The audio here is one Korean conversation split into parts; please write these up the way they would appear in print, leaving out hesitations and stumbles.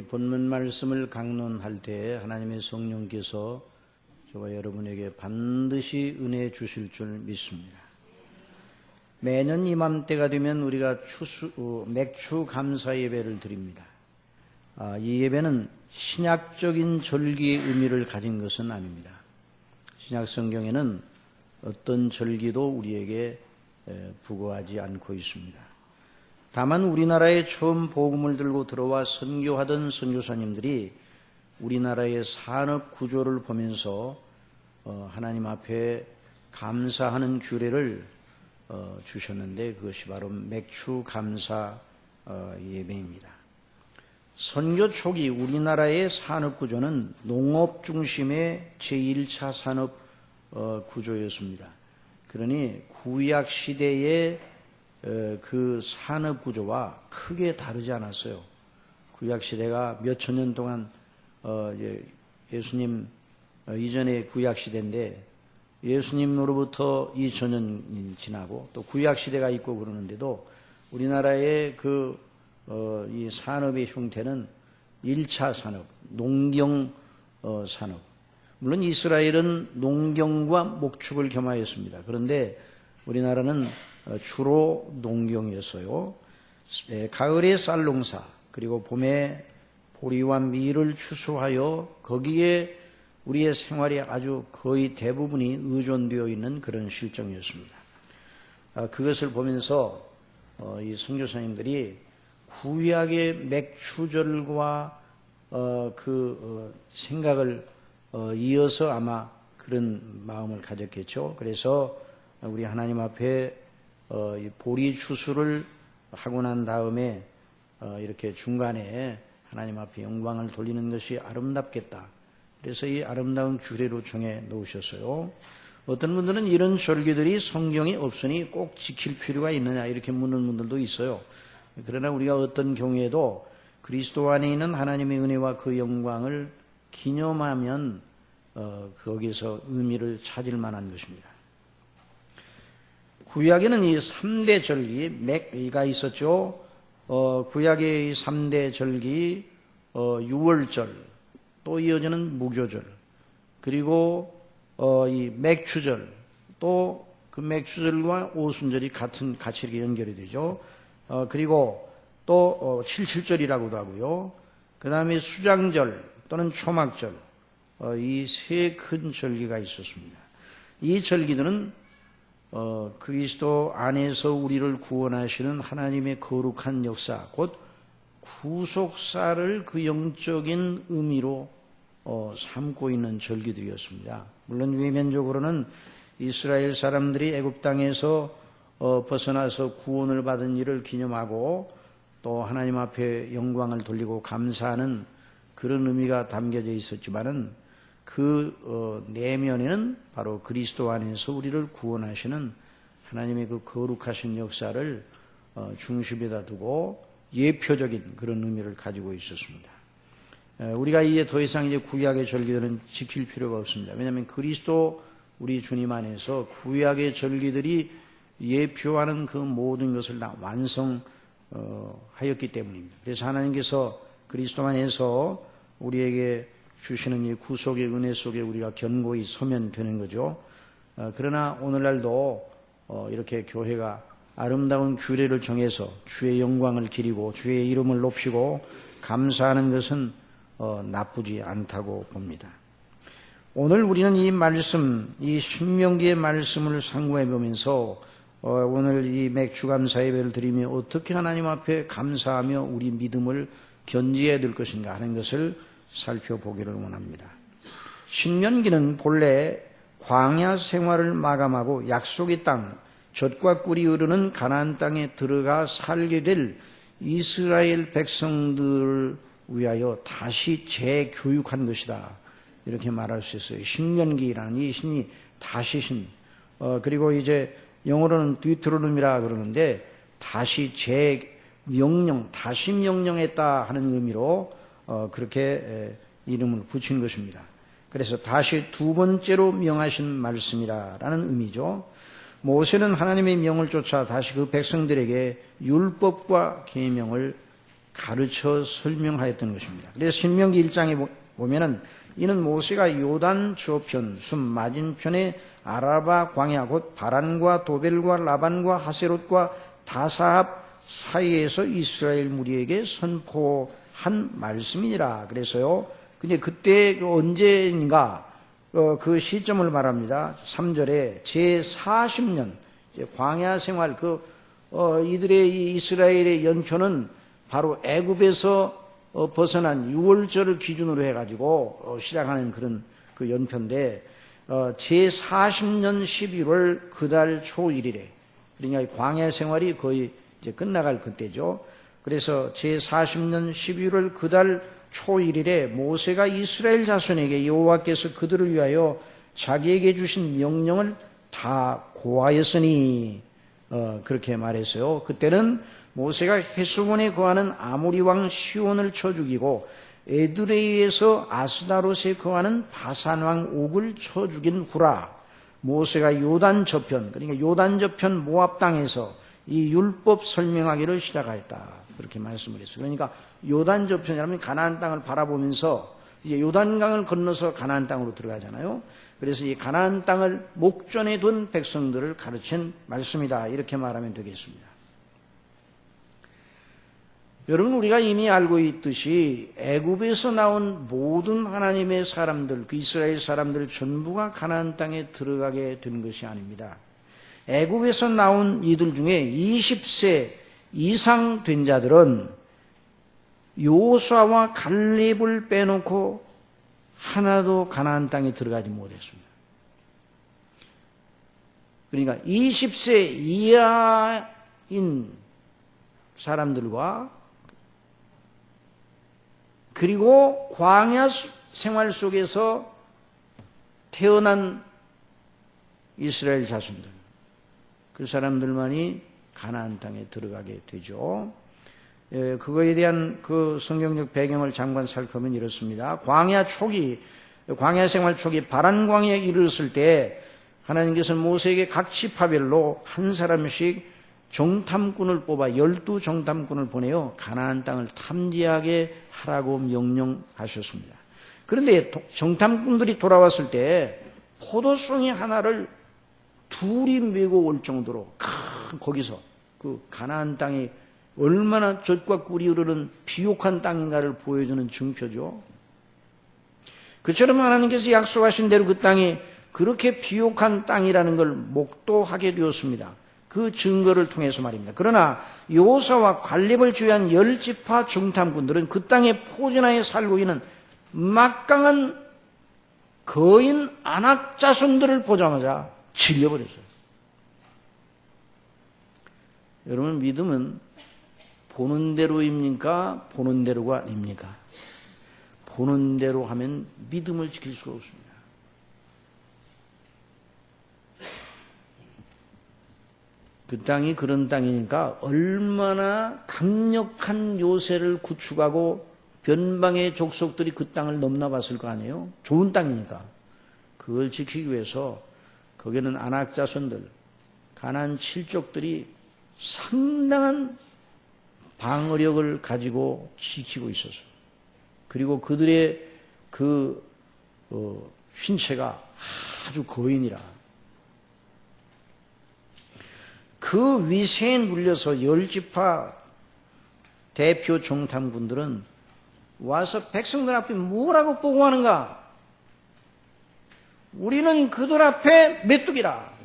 본문 말씀을 강론할 때 하나님의 성령께서 저와 여러분에게 반드시 은혜 주실 줄 믿습니다. 매년 이맘때가 되면 우리가 맥추 감사 예배를 드립니다. 이 예배는 신약적인 절기의 의미를 가진 것은 아닙니다. 신약 성경에는 어떤 절기도 우리에게 부과하지 않고 있습니다. 다만 우리나라에 처음 복음을 들고 들어와 선교하던 선교사님들이 우리나라의 산업 구조를 보면서 하나님 앞에 감사하는 규례를 주셨는데 그것이 바로 맥추 감사 예배입니다. 선교 초기 우리나라의 산업 구조는 농업 중심의 제1차 산업 구조였습니다. 그러니 구약 시대의 그 산업 구조와 크게 다르지 않았어요. 구약 시대가 몇 천 년 동안 예수님 이전의 구약 시대인데 예수님으로부터 2000년 지나고 또 구약 시대가 있고 그러는데도 우리나라의 이 산업의 형태는 1차 산업, 농경 산업. 물론 이스라엘은 농경과 목축을 겸하였습니다. 그런데 우리나라는 주로 농경이었어요. 가을에 쌀농사, 그리고 봄에 보리와 밀을 추수하여 거기에 우리의 생활이 아주 거의 대부분이 의존되어 있는 그런 실정이었습니다. 그것을 보면서 이 선교사님들이 구약의 맥추절과 생각을 이어서 아마 그런 마음을 가졌겠죠. 그래서 우리 하나님 앞에 보리 추수를 하고 난 다음에 이렇게 중간에 하나님 앞에 영광을 돌리는 것이 아름답겠다. 그래서 이 아름다운 규례로 정해 놓으셨어요. 어떤 분들은 이런 절기들이 성경에 없으니 꼭 지킬 필요가 있느냐 이렇게 묻는 분들도 있어요. 그러나 우리가 어떤 경우에도 그리스도 안에 있는 하나님의 은혜와 그 영광을 기념하면 거기서 의미를 찾을 만한 것입니다. 구약에는 이 3대 절기, 맥가 있었죠. 구약의 3대 절기, 유월절, 또 이어지는 무교절, 그리고 이 맥추절, 또 그 맥추절과 오순절이 같이 이렇게 연결이 되죠. 그리고 또 77절이라고도 하고요. 그 다음에 수장절 또는 초막절, 이 세 큰 절기가 있었습니다. 이 절기들은 그리스도 안에서 우리를 구원하시는 하나님의 거룩한 역사, 곧 구속사를 그 영적인 의미로 삼고 있는 절기들이었습니다. 물론 외면적으로는 이스라엘 사람들이 애굽 땅에서 벗어나서 구원을 받은 일을 기념하고 또 하나님 앞에 영광을 돌리고 감사하는 그런 의미가 담겨져 있었지만은 그 내면에는 바로 그리스도 안에서 우리를 구원하시는 하나님의 그 거룩하신 역사를 중심에다 두고 예표적인 그런 의미를 가지고 있었습니다. 우리가 이제 더 이상 이제 구약의 절기들은 지킬 필요가 없습니다. 왜냐하면 그리스도 우리 주님 안에서 구약의 절기들이 예표하는 그 모든 것을 다 완성하였기 때문입니다. 그래서 하나님께서 그리스도 안에서 우리에게 주시는 이 구속의 은혜 속에 우리가 견고히 서면 되는 거죠. 그러나 오늘날도 이렇게 교회가 아름다운 규례를 정해서 주의 영광을 기리고 주의 이름을 높이고 감사하는 것은 나쁘지 않다고 봅니다. 오늘 우리는 이 말씀, 이 신명기의 말씀을 상고해 보면서 오늘 이 맥추감사 예배를 드리며 어떻게 하나님 앞에 감사하며 우리 믿음을 견지해야 될 것인가 하는 것을 살펴보기를 원합니다. 신명기는 본래 광야 생활을 마감하고 약속의 땅, 젖과 꿀이 흐르는 가나안 땅에 들어가 살게 될 이스라엘 백성들을 위하여 다시 재교육한 것이다. 이렇게 말할 수 있어요. 신명기라는 이 신이 다시 신. 그리고 이제 영어로는 디트로놈이라 그러는데 다시 재명령, 다시 명령했다 하는 의미로 그렇게 이름을 붙인 것입니다. 그래서 다시 두 번째로 명하신 말씀이라는 의미죠. 모세는 하나님의 명을 쫓아 다시 그 백성들에게 율법과 계명을 가르쳐 설명하였던 것입니다. 그래서 신명기 1장에 보면은 이는 모세가 요단 저편 숨 맞은편에 아라바 광야 곧 바란과 도벨과 라반과 하세롯과 다사합 사이에서 이스라엘 무리에게 선포한 말씀이니라. 그래서요. 근데 그때 언제인가 그 시점을 말합니다. 3절에 제40년 광야 생활 이들의 이 이스라엘의 연표는 바로 애굽에서 벗어난 6월절을 기준으로 해가지고 시작하는 그런 그 연표인데 제40년 11월 그달 초1일에 그러니까 광야 생활이 거의 이제 끝나갈 그때죠. 그래서 제40년 11월 그달 초1일에 모세가 이스라엘 자손에게 여호와께서 그들을 위하여 자기에게 주신 명령을 다 고하였으니 그렇게 말했어요. 그때는 모세가 헤스본에 거하는 아모리 왕 시온을 쳐 죽이고 에드레이에서 아스다롯에 거하는 바산 왕 옥을 쳐 죽인 후라. 모세가 요단 저편 그러니까 요단 저편 모압 땅에서 이 율법 설명하기를 시작하였다. 그렇게 말씀을 했어요. 그러니까 요단 저편이라면 가나안 땅을 바라보면서 이제 요단강을 건너서 가나안 땅으로 들어가잖아요. 그래서 이 가나안 땅을 목전에 둔 백성들을 가르친 말씀이다. 이렇게 말하면 되겠습니다. 여러분 우리가 이미 알고 있듯이 애굽에서 나온 모든 하나님의 사람들, 그 이스라엘 사람들 전부가 가나안 땅에 들어가게 된 것이 아닙니다. 애굽에서 나온 이들 중에 20세 이상 된 자들은 여호수아와 갈렙을 빼놓고 하나도 가나안 땅에 들어가지 못했습니다. 그러니까 20세 이하인 사람들과 그리고 광야 생활 속에서 태어난 이스라엘 자손들, 그 사람들만이 가나안 땅에 들어가게 되죠. 그거에 대한 그 성경적 배경을 잠깐 살펴보면 이렇습니다. 광야 생활 초기 바란 광야에 이르렀을 때 하나님께서 모세에게 각 지파별로 한 사람씩 정탐꾼을 뽑아 12정탐꾼을 보내어 가나안 땅을 탐지하게 하라고 명령하셨습니다. 그런데 정탐꾼들이 돌아왔을 때 포도송이 하나를 둘이 메고 올 정도로 거기서 그 가나안 땅이 얼마나 젖과 꿀이 흐르는 비옥한 땅인가를 보여주는 증표죠. 그처럼 하나님께서 약속하신 대로 그 땅이 그렇게 비옥한 땅이라는 걸 목도하게 되었습니다. 그 증거를 통해서 말입니다. 그러나 여호수아와 갈렙을 제외한 10지파 정탐꾼들은 그 땅에 포진하여 살고 있는 막강한 거인 안악 자손들을 보자마자 질려버렸어요. 여러분 믿음은 보는 대로입니까? 보는 대로가 아닙니까? 보는 대로 하면 믿음을 지킬 수가 없습니다. 그 땅이 그런 땅이니까 얼마나 강력한 요새를 구축하고 변방의 족속들이 그 땅을 넘나봤을 거 아니에요? 좋은 땅이니까. 그걸 지키기 위해서 거기는 안악 자손들, 가나안 칠족들이 상당한 방어력을 가지고 지키고 있었어요. 그리고 그들의 신체가 아주 거인이라. 그 위세에 눌려서 10지파 대표 정탐꾼들은 와서 백성들 앞에 뭐라고 보고하는가? 우리는 그들 앞에 메뚜기라.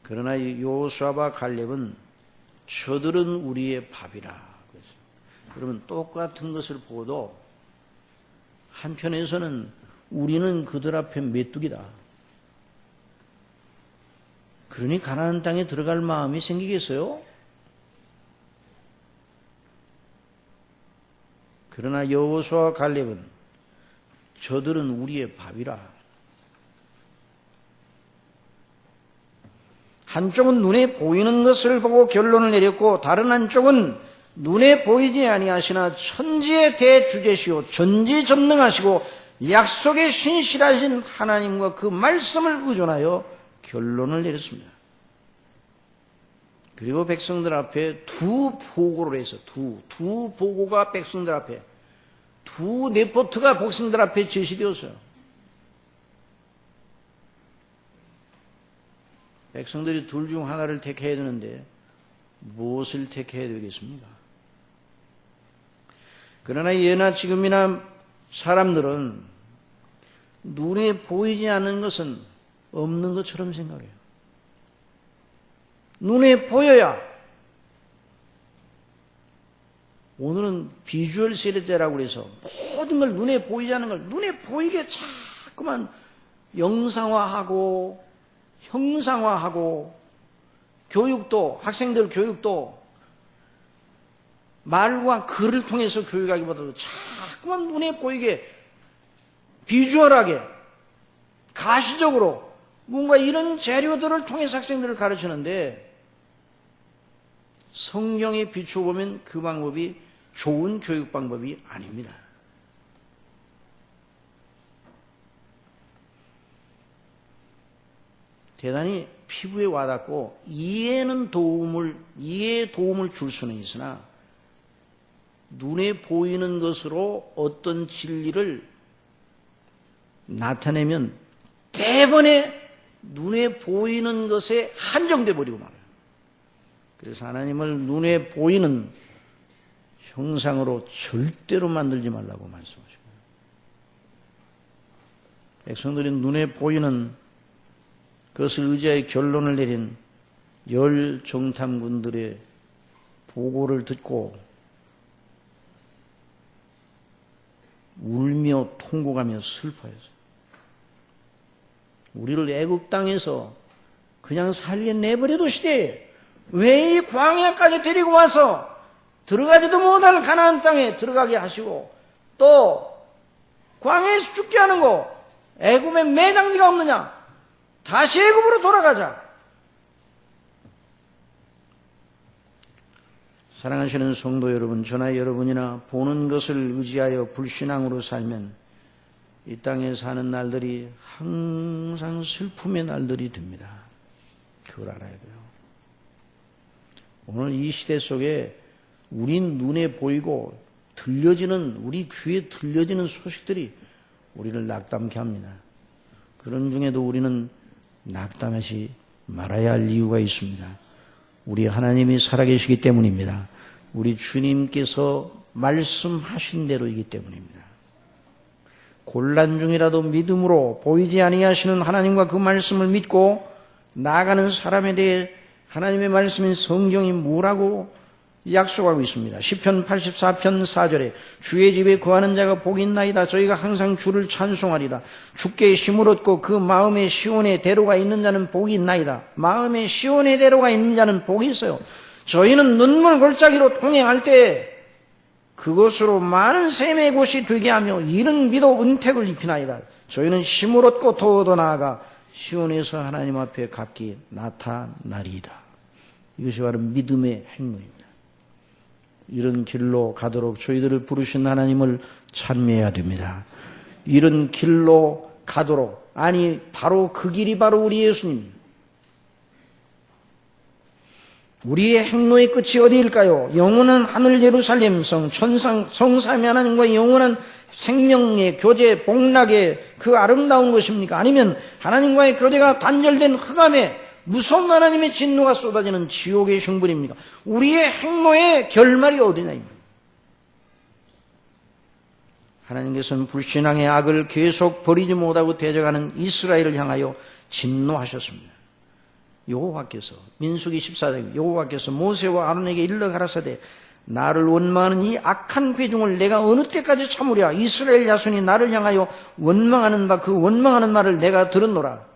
그러나 여호수아와 갈렙은 저들은 우리의 밥이라. 그러면 똑같은 것을 보고도 한편에서는 우리는 그들 앞에 메뚜기다. 그러니 가나안 땅에 들어갈 마음이 생기겠어요? 그러나 여호수아와 갈렙은 저들은 우리의 밥이라. 한쪽은 눈에 보이는 것을 보고 결론을 내렸고 다른 한쪽은 눈에 보이지 아니하시나 천지의 대주제시오 전지전능하시고 약속에 신실하신 하나님과 그 말씀을 의존하여 결론을 내렸습니다. 그리고 백성들 앞에 두 보고를 해서 두 보고가 백성들 앞에 두 레포트가 백성들 앞에 제시되었어요. 백성들이 둘 중 하나를 택해야 되는데 무엇을 택해야 되겠습니까? 그러나 예나 지금이나 사람들은 눈에 보이지 않는 것은 없는 것처럼 생각해요. 눈에 보여야. 오늘은 비주얼 세대라고 해서 모든 걸 눈에 보이지 않는 걸 눈에 보이게 자꾸만 영상화하고 형상화하고 교육도 학생들 교육도 말과 글을 통해서 교육하기보다도 자꾸만 눈에 보이게 비주얼하게 가시적으로 뭔가 이런 재료들을 통해서 학생들을 가르치는데 성경에 비추어보면 그 방법이 좋은 교육 방법이 아닙니다. 대단히 피부에 와닿고 이해에 도움을 줄 수는 있으나 눈에 보이는 것으로 어떤 진리를 나타내면 대번에 눈에 보이는 것에 한정돼 버리고 말아요. 그래서 하나님을 눈에 보이는 형상으로 절대로 만들지 말라고 말씀하십니다. 백성들이 눈에 보이는 그것을 의지하여 결론을 내린 열 정탐군들의 보고를 듣고 울며 통곡하며 슬퍼했어요. 우리를 애굽 땅에서 그냥 살게 내버려도 시대에 왜 이 광야까지 데리고 와서 들어가지도 못할 가나안 땅에 들어가게 하시고 또 광야에서 죽게 하는 거 애굽에 매장지가 없느냐? 다시 애굽으로 돌아가자. 사랑하시는 성도 여러분, 저나 여러분이나 보는 것을 의지하여 불신앙으로 살면 이 땅에 사는 날들이 항상 슬픔의 날들이 됩니다. 그걸 알아야 돼요. 오늘 이 시대 속에 우리 눈에 보이고 들려지는 우리 귀에 들려지는 소식들이 우리를 낙담케 합니다. 그런 중에도 우리는 낙담하지 말아야 할 이유가 있습니다. 우리 하나님이 살아계시기 때문입니다. 우리 주님께서 말씀하신 대로이기 때문입니다. 곤란 중이라도 믿음으로 보이지 아니하시는 하나님과 그 말씀을 믿고 나아가는 사람에 대해 하나님의 말씀인 성경이 뭐라고 약속하고 있습니다. 시편 84편 4절에 주의 집에 거하는 자가 복이 있나이다. 저희가 항상 주를 찬송하리다. 주께 힘을 얻고 그 마음에 시온의 대로가 있는 자는 복이 있나이다. 마음에 시온의 대로가 있는 자는 복이 있어요. 저희는 눈물 골짜기로 통행할 때 그것으로 많은 샘의 곳이 되게 하며 이른 비도 은택을 입히나이다. 저희는 힘을 얻고 더더 나아가 시온에서 하나님 앞에 각기 나타나리이다. 이것이 바로 믿음의 행로입니다. 이런 길로 가도록 저희들을 부르신 하나님을 찬미해야 됩니다. 이런 길로 가도록, 아니 바로 그 길이 바로 우리 예수님. 우리의 행로의 끝이 어디일까요? 영원한 하늘 예루살렘 성, 성삼위 하나님과 영원한 생명의 교제, 복락의 그 아름다운 것입니까? 아니면 하나님과의 교제가 단절된 흑암에 무서운 하나님의 진노가 쏟아지는 지옥의 형벌입니까? 우리의 행로의 결말이 어디냐입니다. 하나님께서는 불신앙의 악을 계속 버리지 못하고 대적하는 이스라엘을 향하여 진노하셨습니다. 여호와께서 민수기 14장 여호와께서 모세와 아론에게 일러 가라사대 나를 원망하는 이 악한 회중을 내가 어느 때까지 참으랴. 이스라엘 자손이 나를 향하여 원망하는 바 그 원망하는 말을 내가 들었노라.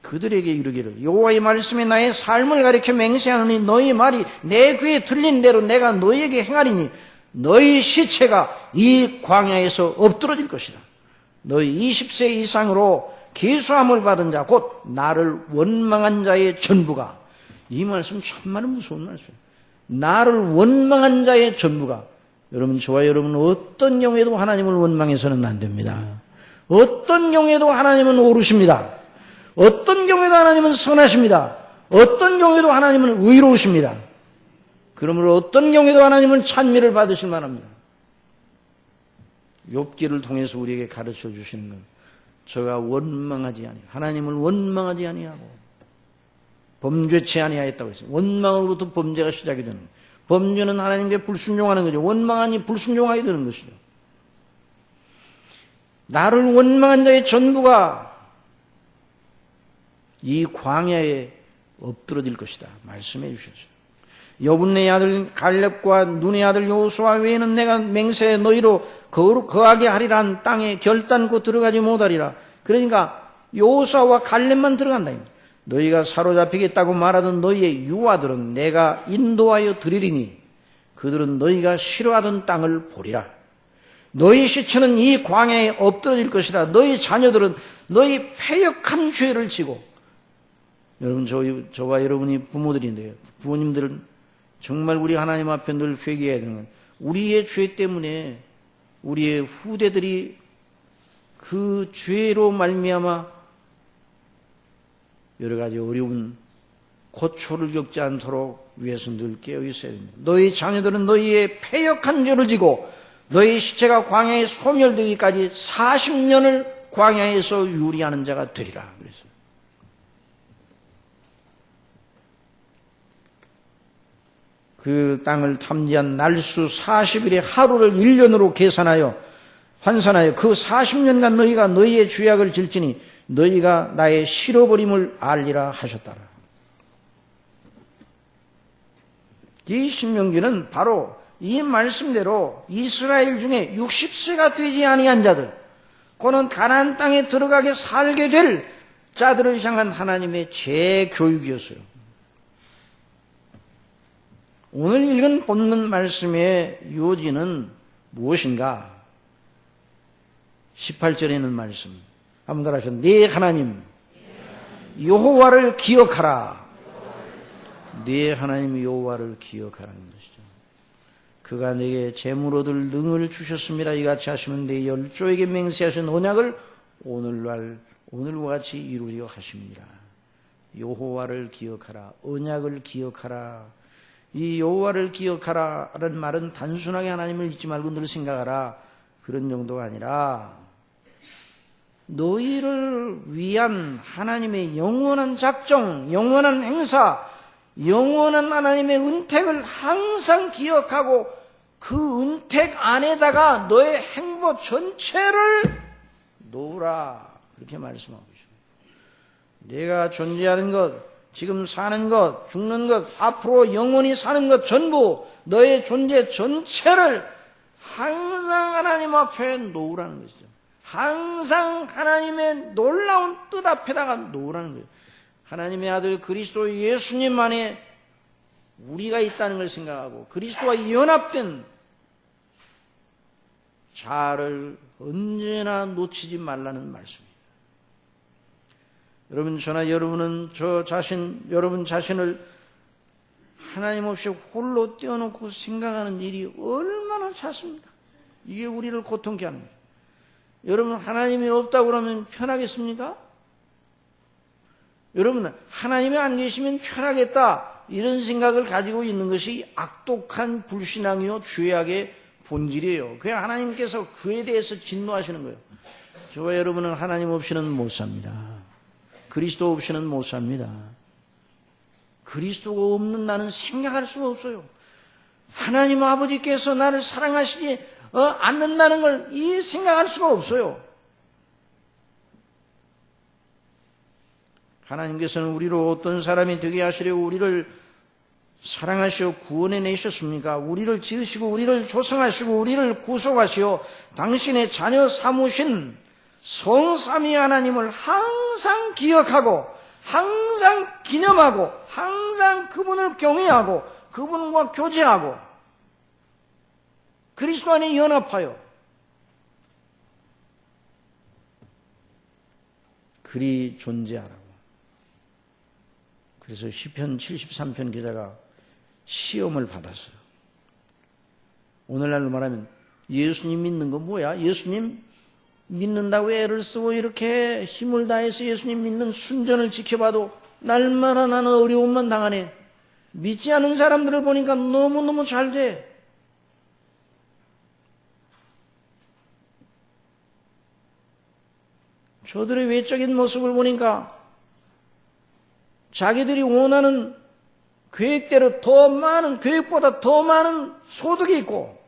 그들에게 이르기를 여호와의 말씀에 나의 삶을 가리켜 맹세하노니 너희 말이 내 귀에 들린 대로 내가 너희에게 행하리니 너희 시체가 이 광야에서 엎드러질 것이다. 너희 20세 이상으로 계수함을 받은 자 곧 나를 원망한 자의 전부가, 이 말씀 참말로 무서운 말씀이에요. 나를 원망한 자의 전부가. 여러분, 저와 여러분 어떤 경우에도 하나님을 원망해서는 안 됩니다. 어떤 경우에도 하나님은 옳으십니다. 어떤 경우에도 하나님은 선하십니다. 어떤 경우에도 하나님은 의로우십니다. 그러므로 어떤 경우에도 하나님은 찬미를 받으실 만합니다. 욥기를 통해서 우리에게 가르쳐 주시는 건 저가 원망하지 아니하고 하나님을 원망하지 아니하고 범죄치 아니하였다고 했어요. 원망으로부터 범죄가 시작이 되는 거예요. 범죄는 하나님께 불순종하는 거죠. 원망하니 불순종하게 되는 것이죠. 나를 원망한 자의 전부가 이 광야에 엎드러질 것이다 말씀해 주셨어요. 여분네 아들 갈렙과 눈의 아들 여호수아 외에는 내가 맹세해 너희로 거하게 하리란 땅에 결단코 들어가지 못하리라. 그러니까 여호수아와 갈렙만 들어간다. 너희가 사로잡히겠다고 말하던 너희의 유아들은 내가 인도하여 드리리니 그들은 너희가 싫어하던 땅을 보리라. 너희 시체는 이 광야에 엎드러질 것이라. 너희 자녀들은 너희 패역한 죄를 지고. 여러분, 저와 여러분이 부모들인데요. 부모님들은 정말 우리 하나님 앞에 늘 회개해야 되는 건 우리의 죄 때문에 우리의 후대들이 그 죄로 말미암아 여러 가지 어려운 고초를 겪지 않도록 위해서 늘 깨어 있어야 됩니다. 너희 자녀들은 너희의 패역한 죄를 지고 너희 시체가 광야에 소멸되기까지 40년을 광야에서 유리하는 자가 되리라. 그래서 그 땅을 탐지한 날수 40일의 하루를 1년으로 계산하여 환산하여 그 40년간 너희가 너희의 죄악을 질지니 너희가 나의 싫어버림을 알리라 하셨더라. 이 신명기는 바로 이 말씀대로 이스라엘 중에 60세가 되지 아니한 자들, 그는 가나안 땅에 들어가게 살게 될 자들을 향한 하나님의 재교육이었어요. 오늘 읽은 본문 말씀의 요지는 무엇인가? 18절에 있는 말씀 한번 따라 하시죠. 네 하나님 여호와를 기억하라. 네 하나님 여호와를 기억하라는 것이죠. 그가 내게 재물 얻을 능을 주셨습니다. 이같이 하시면 내 열조에게 맹세하신 언약을 오늘과 같이 이루려 하십니다. 여호와를 기억하라. 언약을 기억하라. 이 여호와를 기억하라는 말은 단순하게 하나님을 잊지 말고 늘 생각하라 그런 정도가 아니라 너희를 위한 하나님의 영원한 작정, 영원한 행사, 영원한 하나님의 은택을 항상 기억하고 그 은택 안에다가 너의 행보 전체를 놓으라 그렇게 말씀하고 있습니다. 내가 존재하는 것, 지금 사는 것, 죽는 것, 앞으로 영원히 사는 것 전부 너의 존재 전체를 항상 하나님 앞에 놓으라는 것이죠. 항상 하나님의 놀라운 뜻 앞에다가 놓으라는 거예요. 하나님의 아들 그리스도 예수님 안에 우리가 있다는 걸 생각하고 그리스도와 연합된 자아를 언제나 놓치지 말라는 말씀입니다. 여러분, 저나 여러분은 여러분 자신을 하나님 없이 홀로 떼어놓고 생각하는 일이 얼마나 잦습니까? 이게 우리를 고통케 하는 거예요. 여러분, 하나님이 없다고 그러면 편하겠습니까? 여러분, 하나님이 안 계시면 편하겠다 이런 생각을 가지고 있는 것이 악독한 불신앙이요 죄악의 본질이에요. 그냥 하나님께서 그에 대해서 진노하시는 거예요. 저와 여러분은 하나님 없이는 못 삽니다. 그리스도 없이는 못 삽니다. 그리스도가 없는 나는 생각할 수가 없어요. 하나님 아버지께서 나를 사랑하시지 않는다는 걸 생각할 수가 없어요. 하나님께서는 우리로 어떤 사람이 되게 하시려고 우리를 사랑하시어 구원해 내셨습니까? 우리를 지으시고 우리를 조성하시고 우리를 구속하시어 당신의 자녀 삼으신 성삼위 하나님을 항상 기억하고 항상 기념하고 항상 그분을 경외하고 그분과 교제하고 그리스도 안에 연합하여 그리 존재하라고. 그래서 시편 73편 기자가 시험을 받았어요. 오늘날로 말하면 예수님 믿는 거 뭐야? 예수님 믿는다고 애를 쓰고 이렇게 힘을 다해서 예수님 믿는 순전을 지켜봐도 날마다 나는 어려움만 당하네. 믿지 않은 사람들을 보니까 너무너무 잘 돼. 저들의 외적인 모습을 보니까 자기들이 원하는 계획대로 더 많은, 계획보다 더 많은 소득이 있고,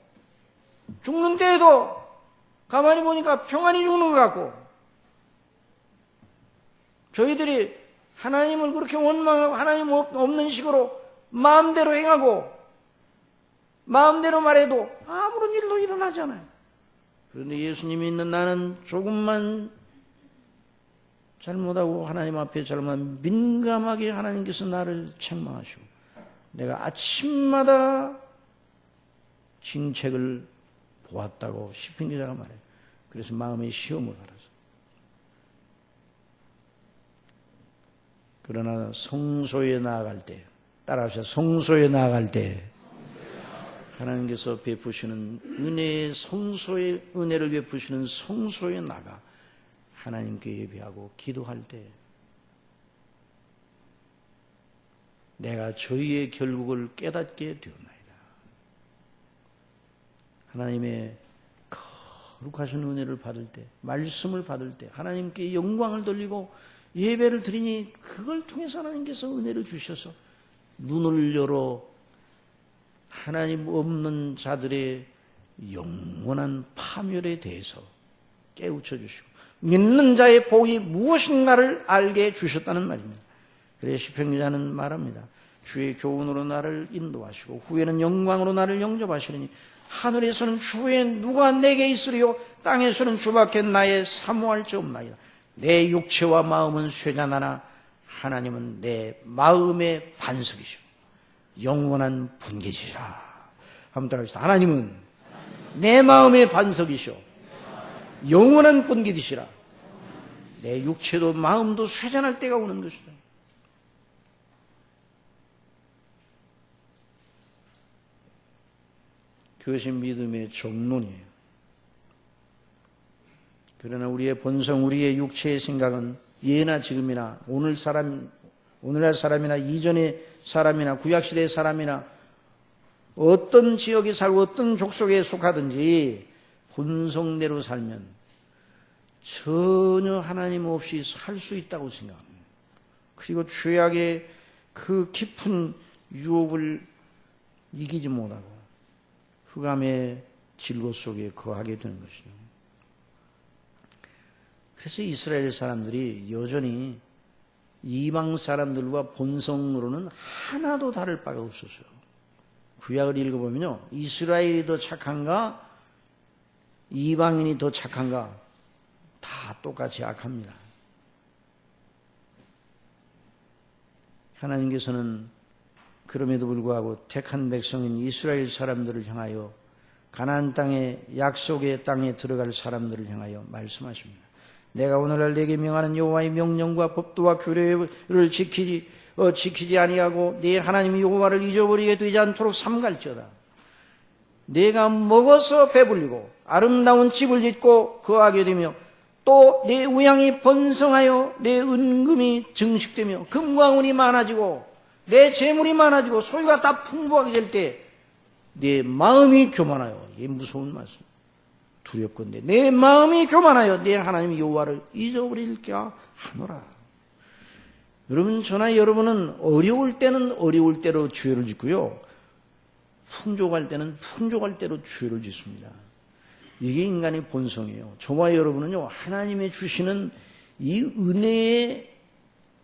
죽는 때에도 가만히 보니까 평안히 죽는 것 같고, 저희들이 하나님을 그렇게 원망하고 하나님 없는 식으로 마음대로 행하고 마음대로 말해도 아무런 일도 일어나지 않아요. 그런데 예수님이 있는 나는 조금만 잘못하고 하나님 앞에 잘못하면 민감하게 하나님께서 나를 책망하시고, 내가 아침마다 징책을 보았다고 시편 기자가 말해요. 그래서 마음의 시험을 받았어요. 그러나 성소에 나아갈 때, 따라하세요. 성소에 나아갈 때 하나님께서 베푸시는 은혜의 성소의 은혜를 베푸시는 성소에 나가 하나님께 예배하고 기도할 때 내가 저희의 결국을 깨닫게 되었나이다. 하나님의 거룩하신 은혜를 받을 때, 말씀을 받을 때 하나님께 영광을 돌리고 예배를 드리니 그걸 통해서 하나님께서 은혜를 주셔서 눈을 열어 하나님 없는 자들의 영원한 파멸에 대해서 깨우쳐 주시고 믿는 자의 복이 무엇인가를 알게 해주셨다는 말입니다. 그래서 시편 기자는 말합니다. 주의 교훈으로 나를 인도하시고 후에는 영광으로 나를 영접하시리니 하늘에서는 주의 누가 내게 있으리요 땅에서는 주밖에 나의 사모할 자 없나이다. 내 육체와 마음은 쇠잔하나 하나님은 내 마음의 반석이시오 영원한 분계시라. 한번 따라합시다. 하나님은 내 마음의 반석이시오 영원한 분계시라. 내 육체도 마음도 쇠잔할 때가 오는 것이다. 그것이 믿음의 정론이에요. 그러나 우리의 본성, 우리의 육체의 생각은 예나 지금이나 오늘날 사람이나 이전의 사람이나 구약시대의 사람이나 어떤 지역에 살고 어떤 족속에 속하든지 본성대로 살면 전혀 하나님 없이 살 수 있다고 생각합니다. 그리고 죄악의 그 깊은 유혹을 이기지 못하고 흑암의 질고 속에 거하게 되는 것이죠. 그래서 이스라엘 사람들이 여전히 이방 사람들과 본성으로는 하나도 다를 바가 없었어요. 구약을 읽어보면요, 이스라엘이 더 착한가 이방인이 더 착한가 다 똑같이 악합니다. 하나님께서는 그럼에도 불구하고 택한 백성인 이스라엘 사람들을 향하여 가나안 땅에 약속의 땅에 들어갈 사람들을 향하여 말씀하십니다. 내가 오늘날 내게 명하는 여호와의 명령과 법도와 규례를 지키지 아니하고 네 하나님 여호와를 잊어버리게 되지 않도록 삼갈지어다. 내가 먹어서 배불리고 아름다운 집을 짓고 거하게 되며 또 내 우양이 번성하여 내 은금이 증식되며 금과 은이 많아지고 내 재물이 많아지고 소유가 다 풍부하게 될 때 내 마음이 교만하여, 이게 무서운 말씀, 두렵건대 내 마음이 교만하여 내 하나님 여호와를 잊어버릴까 하노라. 여러분, 저나 여러분은 어려울 때는 어려울 대로 죄를 짓고요, 풍족할 때는 풍족할 대로 죄를 짓습니다. 이게 인간의 본성이에요. 저와 여러분은요, 하나님의 주시는 이 은혜의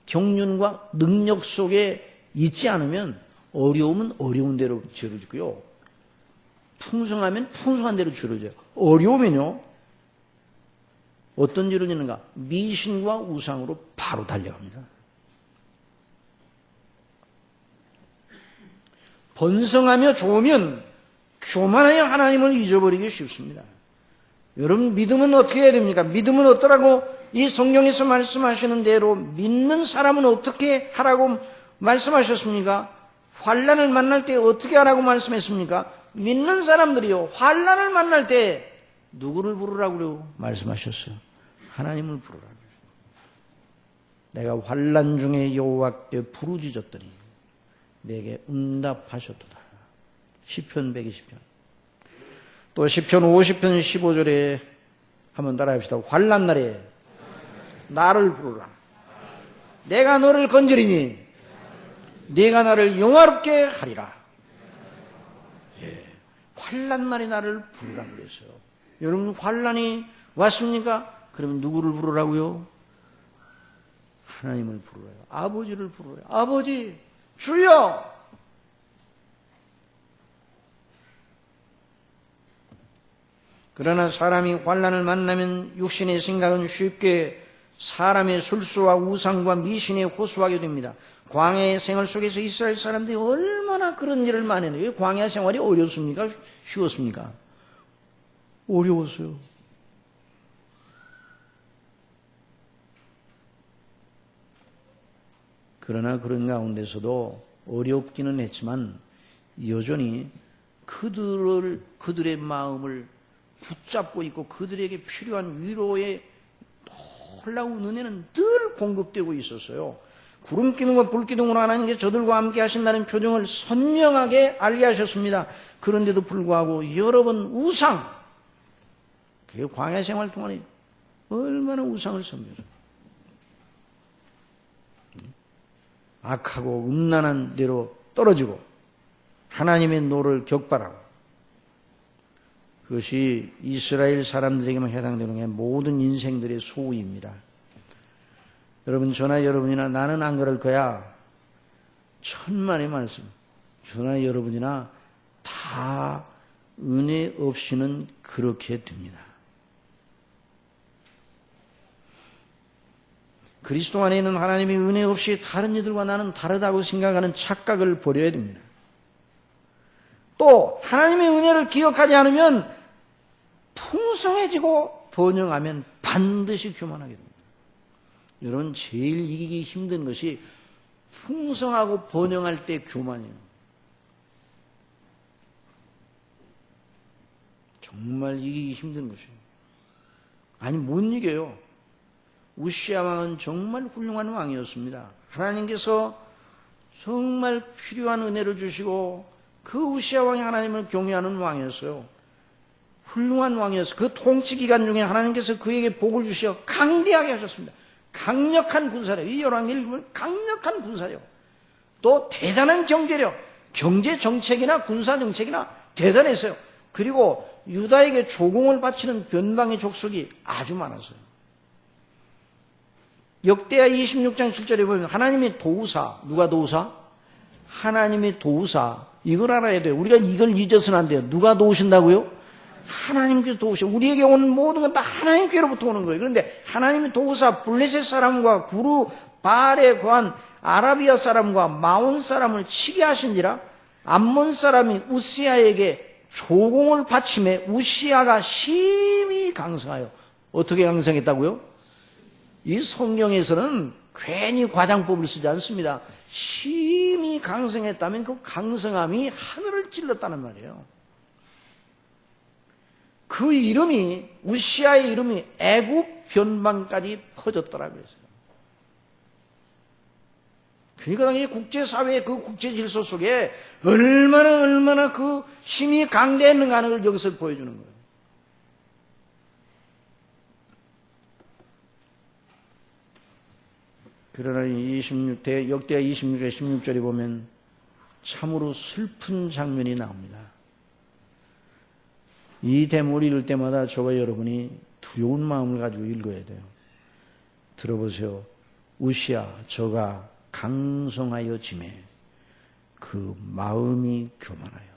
경륜과 능력 속에 있지 않으면 어려우면 어려운 대로 죄를 짓고요, 풍성하면 풍성한 대로 죄를 져요. 어려우면요, 어떤 죄를 짓는가? 미신과 우상으로 바로 달려갑니다. 번성하며 좋으면 교만하여 하나님을 잊어버리기 쉽습니다. 여러분, 믿음은 어떻게 해야 됩니까? 믿음은 어떠라고 이 성경에서 말씀하시는 대로 믿는 사람은 어떻게 하라고 말씀하셨습니까? 환난을 만날 때 어떻게 하라고 말씀했습니까? 믿는 사람들이요, 환난을 만날 때 누구를 부르라고 말씀하셨어요? 하나님을 부르라고. 내가 환난 중에 여호와께 부르짖었더니 내게 응답하셨도다. 시편 120편. 또 시편 50편 15절에 한번 따라합시다. 환난 날에 나를 부르라. 내가 너를 건지리니 네가 나를 영화롭게 하리라. 예, 환난 날에 나를 부르라 그랬어요. 여러분 환난이 왔습니까? 그러면 누구를 부르라고요? 하나님을 부르라요. 아버지를 부르라요. 아버지, 주여! 그러나 사람이 환난을 만나면 육신의 생각은 쉽게 사람의 술수와 우상과 미신에 호소하게 됩니다. 광야의 생활 속에서 이스라엘 사람들이 얼마나 그런 일을 많이 해요. 광야 생활이 어렵습니까? 쉬웠습니까? 어려웠어요. 그러나 그런 가운데서도 어렵기는 했지만 여전히 그들의 마음을 붙잡고 있고 그들에게 필요한 위로의 놀라운 은혜는 늘 공급되고 있었어요. 구름 기둥과 불 기둥으로 하나님께서 저들과 함께 하신다는 표정을 선명하게 알게 하셨습니다. 그런데도 불구하고 여러 번 우상, 그 광야 생활 동안에 얼마나 우상을 섬겼어요. 악하고 음란한 대로 떨어지고 하나님의 노를 격발하고, 그것이 이스라엘 사람들에게만 해당되는 게 모든 인생들의 소위입니다. 여러분, 저나 여러분이나 나는 안 그럴 거야. 천만의 말씀. 저나 여러분이나 다 은혜 없이는 그렇게 됩니다. 그리스도 안에 있는 하나님의 은혜 없이 다른 이들과 나는 다르다고 생각하는 착각을 버려야 됩니다. 또 하나님의 은혜를 기억하지 않으면 풍성해지고 번영하면 반드시 교만하게 됩니다. 여러분, 제일 이기기 힘든 것이 풍성하고 번영할 때 교만이에요. 정말 이기기 힘든 것이에요. 아니, 못 이겨요. 우시야 왕은 정말 훌륭한 왕이었습니다. 하나님께서 정말 필요한 은혜를 주시고 그 우시야 왕이 하나님을 경외하는 왕이었어요. 훌륭한 왕이었어요. 그 통치 기간 중에 하나님께서 그에게 복을 주시어 강대하게 하셨습니다. 강력한 군사력, 이 열왕기를 보면 강력한 군사력, 또 대단한 경제력, 경제 정책이나 군사 정책이나 대단했어요. 그리고 유다에게 조공을 바치는 변방의 족속이 아주 많았어요. 역대하 26장 7절에 보면 하나님의 도우사, 누가 도우사? 하나님의 도우사. 이걸 알아야 돼요. 우리가 이걸 잊어서는 안 돼요. 누가 도우신다고요? 하나님께서 도우셔. 우리에게 온 모든 건 다 하나님께로부터 오는 거예요. 그런데 하나님의 도우사 블레셋 사람과 구루 바알에 거한 아라비아 사람과 마온 사람을 치게 하신지라 암몬 사람이 우시야에게 조공을 바치매 우시야가 심히 강성하여. 어떻게 강성했다고요? 이 성경에서는 괜히 과장법을 쓰지 않습니다. 심히 강성했다면 그 강성함이 하늘을 찔렀다는 말이에요. 그 이름이, 우시야의 이름이 애굽 변방까지 퍼졌더라고요. 그러니까 당시 국제사회의 그 국제 질서 속에 얼마나 그 힘이 강대했는가 하는 걸 여기서 보여주는 거예요. 그러나 역대하 26장 16절에 보면 참으로 슬픈 장면이 나옵니다. 이 대목을 읽을 때마다 저와 여러분이 두려운 마음을 가지고 읽어야 돼요. 들어보세요. 우시야 저가 강성하여 지매 그 마음이 교만하여.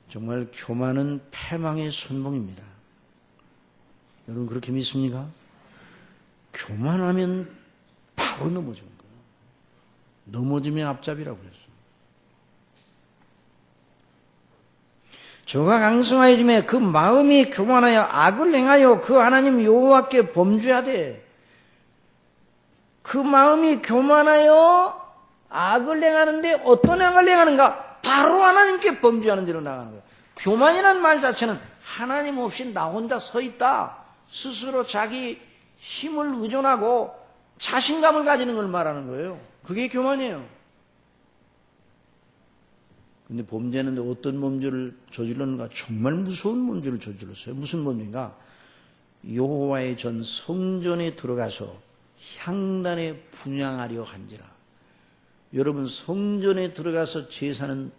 정말 교만은 패망의 선봉입니다. 여러분 그렇게 믿습니까? 교만하면 바로 넘어지는 거예요. 넘어지면 앞잡이라고 그랬어요. 저가 강성하여짐에 그 마음이 교만하여 악을 행하여 그 하나님 여호와께 범죄하되. 그 마음이 교만하여 악을 행하는데 어떤 악을 행하는가? 바로 하나님께 범죄하는 데로 나가는 거예요. 교만이라는 말 자체는 하나님 없이 나 혼자 서 있다, 스스로 자기 힘을 의존하고 자신감을 가지는 걸 말하는 거예요. 그게 교만이에요. 근데 범죄는 어떤 범죄를 저질렀는가? 정말 무서운 범죄를 저질렀어요. 무슨 범죄인가? 여호와의 전 성전에 들어가서 향단에 분향하려 한지라. 여러분, 성전에 들어가서 제사는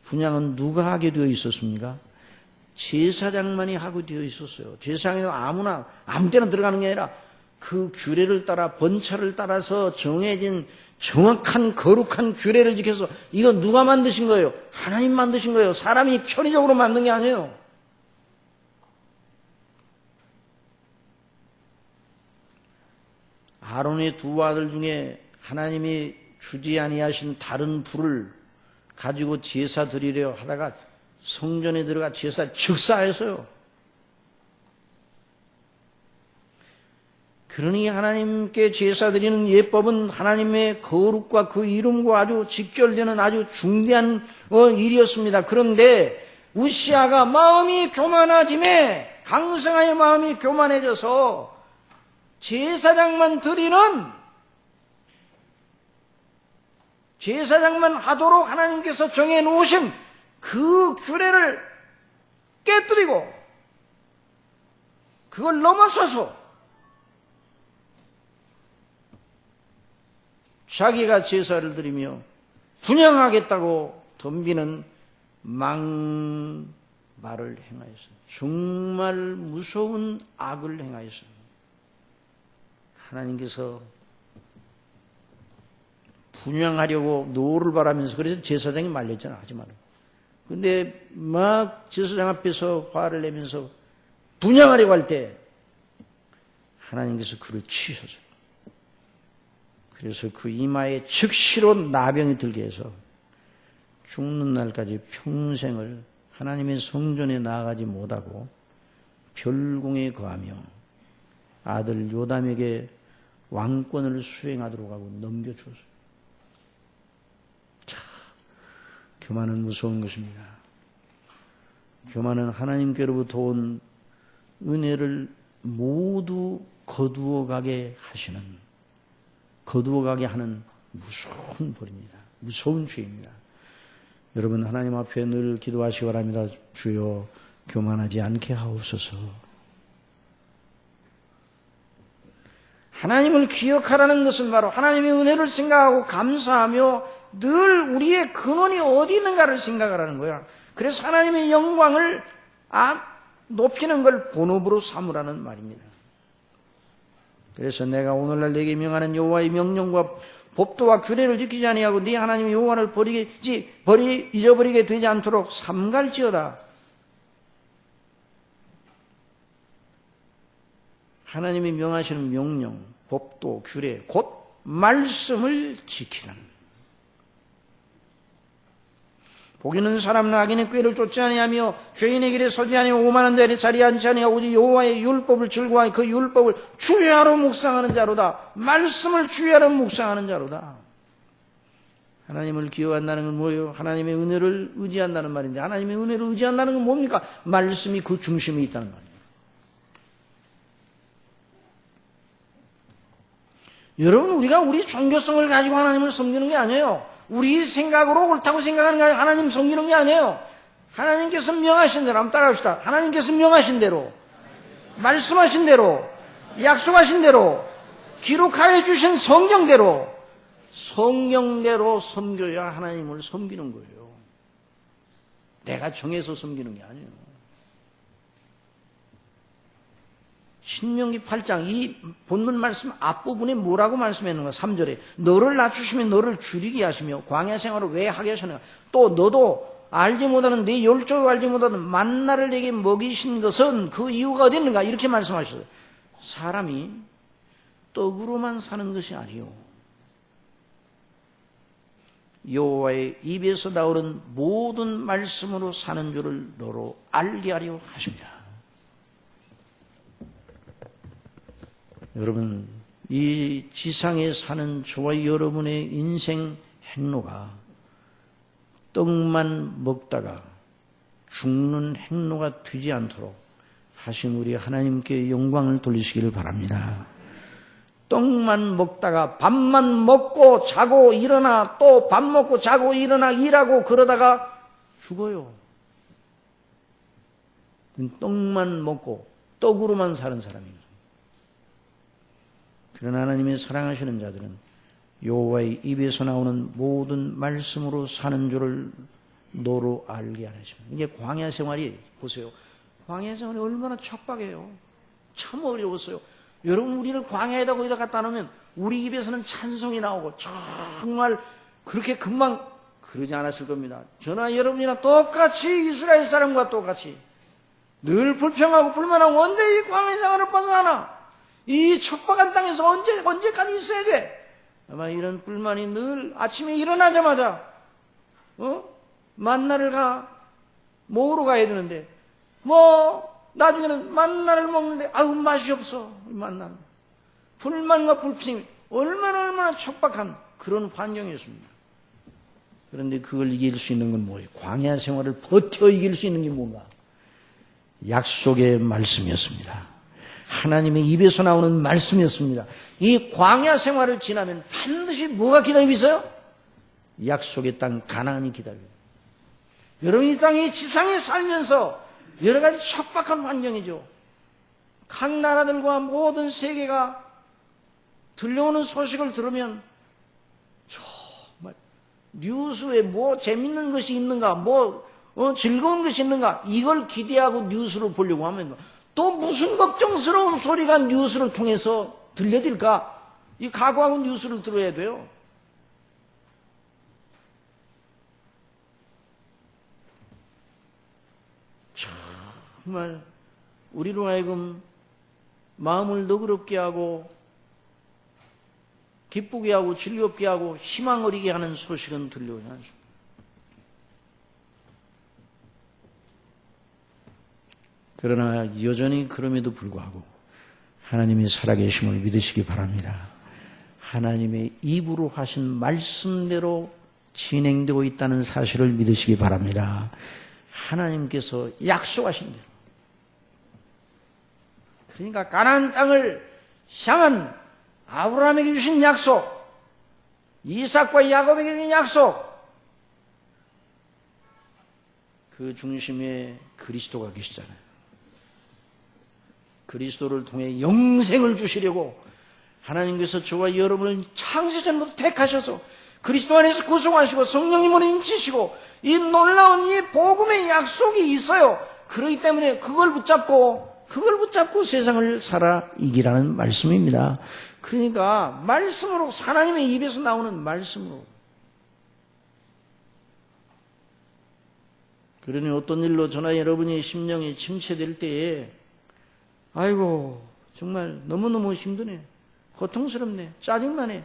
분향은 누가 하게 되어 있었습니까? 제사장만이 하고 되어 있었어요. 제사장에는 아무나 아무 때나 들어가는 게 아니라 그 규례를 따라 번차를 따라서 정해진 정확한 거룩한 규례를 지켜서 이거 누가 만드신 거예요? 하나님 만드신 거예요. 사람이 편의적으로 만든 게 아니에요. 아론의 두 아들 중에 하나님이 주지 아니하신 다른 불을 가지고 제사 드리려 하다가 성전에 들어가 제사 즉사했어요. 그러니 하나님께 제사 드리는 예법은 하나님의 거룩과 그 이름과 아주 직결되는 아주 중대한 일이었습니다. 그런데 우시아가 마음이 교만해짐에 강성하여 마음이 교만해져서 제사장만 하도록 하나님께서 정해놓으신 그 규례를 깨뜨리고 그걸 넘어서서 자기가 제사를 드리며 분향하겠다고 덤비는 망발을 행하였어요. 정말 무서운 악을 행하였어요. 하나님께서 분향하려고 노를 바라면서 그래서 제사장이 말렸잖아. 하지 마라. 근데 막 제사장 앞에서 화를 내면서 분향하려고 할 때 하나님께서 그를 치셨어요. 그래서 그 이마에 즉시로 나병이 들게 해서 죽는 날까지 평생을 하나님의 성전에 나아가지 못하고 별궁에 거하며 아들 요담에게 왕권을 수행하도록 하고 넘겨주었어요. 참, 교만은 무서운 것입니다. 교만은 하나님께로부터 온 은혜를 모두 거두어가게 하는 무서운 벌입니다. 무서운 죄입니다. 여러분, 하나님 앞에 늘 기도하시기 바랍니다. 주여, 교만하지 않게 하옵소서. 하나님을 기억하라는 것은 바로 하나님의 은혜를 생각하고 감사하며 늘 우리의 근원이 어디 있는가를 생각하라는 거야. 그래서 하나님의 영광을 높이는 걸 본업으로 삼으라는 말입니다. 그래서 내가 오늘날 네게 명하는 여호와의 명령과 법도와 규례를 지키지 아니하고 네 하나님 여호와를 잊어버리게 되지 않도록 삼갈지어다. 하나님이 명하시는 명령, 법도, 규례, 곧 말씀을 지키라는. 복 있는 사람은 악인의 꾀를 쫓지 아니하며 죄인의 길에 서지 아니하며 오만한 자리에 자리에 앉지 아니하고 오직 여호와의 율법을 즐거워하여 그 율법을 주야로 묵상하는 자로다. 말씀을 주야로 묵상하는 자로다. 하나님을 기억한다는 건 뭐예요? 하나님의 은혜를 의지한다는 말인데, 하나님의 은혜를 의지한다는 건 뭡니까? 말씀이 그 중심에 있다는 말이에요. 여러분, 우리가 우리 종교성을 가지고 하나님을 섬기는 게 아니에요. 우리 생각으로 옳다고 생각하는 게 아니라 하나님 섬기는 게 아니에요. 하나님께서 명하신 대로 한번 따라합시다. 하나님께서 명하신 대로, 말씀하신 대로, 약속하신 대로, 기록하여 주신 성경대로 섬겨야 하나님을 섬기는 거예요. 내가 정해서 섬기는 게 아니에요. 신명기 8장 이 본문 말씀 앞부분에 뭐라고 말씀했는가? 3절에 너를 낮추시면 너를 줄이게 하시며 광야 생활을 왜 하게 하시는가? 또 너도 알지 못하는 네 열조로 알지 못하는 만나를 내게 먹이신 것은 그 이유가 어디 있는가? 이렇게 말씀하셨어요. 사람이 떡으로만 사는 것이 아니요 여호와의 입에서 나오는 모든 말씀으로 사는 줄을 너로 알게 하려 하십니다. 여러분, 이 지상에 사는 저와 여러분의 인생 행로가 떡만 먹다가 죽는 행로가 되지 않도록 하신 우리 하나님께 영광을 돌리시기를 바랍니다. 떡만 먹다가 밥만 먹고 자고 일어나 또 밥 먹고 자고 일어나 일하고 그러다가 죽어요. 떡만 먹고 떡으로만 사는 사람입니다. 그러나 하나님의 사랑하시는 자들은 여호와의 입에서 나오는 모든 말씀으로 사는 줄을 너로 알게 하십니다. 이게 광야 생활이, 보세요. 광야 생활이 얼마나 척박해요. 참 어려웠어요. 여러분, 우리를 광야에다 거기다 갖다 놓으면 우리 입에서는 찬송이 나오고 정말 그렇게 금방 그러지 않았을 겁니다. 저나 여러분이나 똑같이 이스라엘 사람과 똑같이 늘 불평하고 불만하고 언제 이 광야 생활을 벗어나나? 이 척박한 땅에서 언제까지 있어야 돼? 아마 이런 불만이 늘 아침에 일어나자마자 만나를 먹으러 가야 되는데 나중에는 만나를 먹는데 아우 맛이 없어. 만나는 불만과 불평이 얼마나 척박한 그런 환경이었습니다. 그런데 그걸 이길 수 있는 건 뭐예요? 광야 생활을 버텨 이길 수 있는 게 뭔가? 약속의 말씀이었습니다. 하나님의 입에서 나오는 말씀이었습니다. 이 광야 생활을 지나면 반드시 뭐가 기다리고 있어요? 약속의 땅 가나안이 기다려요. 여러분, 이 땅이 지상에 살면서 여러 가지 척박한 환경이죠. 각 나라들과 모든 세계가 들려오는 소식을 들으면 정말 뉴스에 뭐 재밌는 것이 있는가, 즐거운 것이 있는가, 이걸 기대하고 뉴스를 보려고 하면 또 무슨 걱정스러운 소리가 뉴스를 통해서 들려질까? 이 각오하고 뉴스를 들어야 돼요. 정말 우리로 하여금 마음을 너그럽게 하고 기쁘게 하고 즐겁게 하고 희망 어리게 하는 소식은 들려오지 않습니다. 그러나 여전히 그럼에도 불구하고 하나님의 살아계심을 믿으시기 바랍니다. 하나님의 입으로 하신 말씀대로 진행되고 있다는 사실을 믿으시기 바랍니다. 하나님께서 약속하신 대로, 그러니까 가나안 땅을 향한 아브라함에게 주신 약속, 이삭과 야곱에게 주신 약속, 그 중심에 그리스도가 계시잖아요. 그리스도를 통해 영생을 주시려고 하나님께서 저와 여러분을 창세전부터 택하셔서 그리스도 안에서 구속하시고 성령님으로 인치시고 이 놀라운 이 복음의 약속이 있어요. 그렇기 때문에 그걸 붙잡고 세상을 살아 이기라는 말씀입니다. 그러니까 말씀으로, 하나님의 입에서 나오는 말씀으로. 그러니 어떤 일로 저나 여러분의 심령이 침체될 때에 아이고 정말 너무너무 힘드네, 고통스럽네, 짜증나네,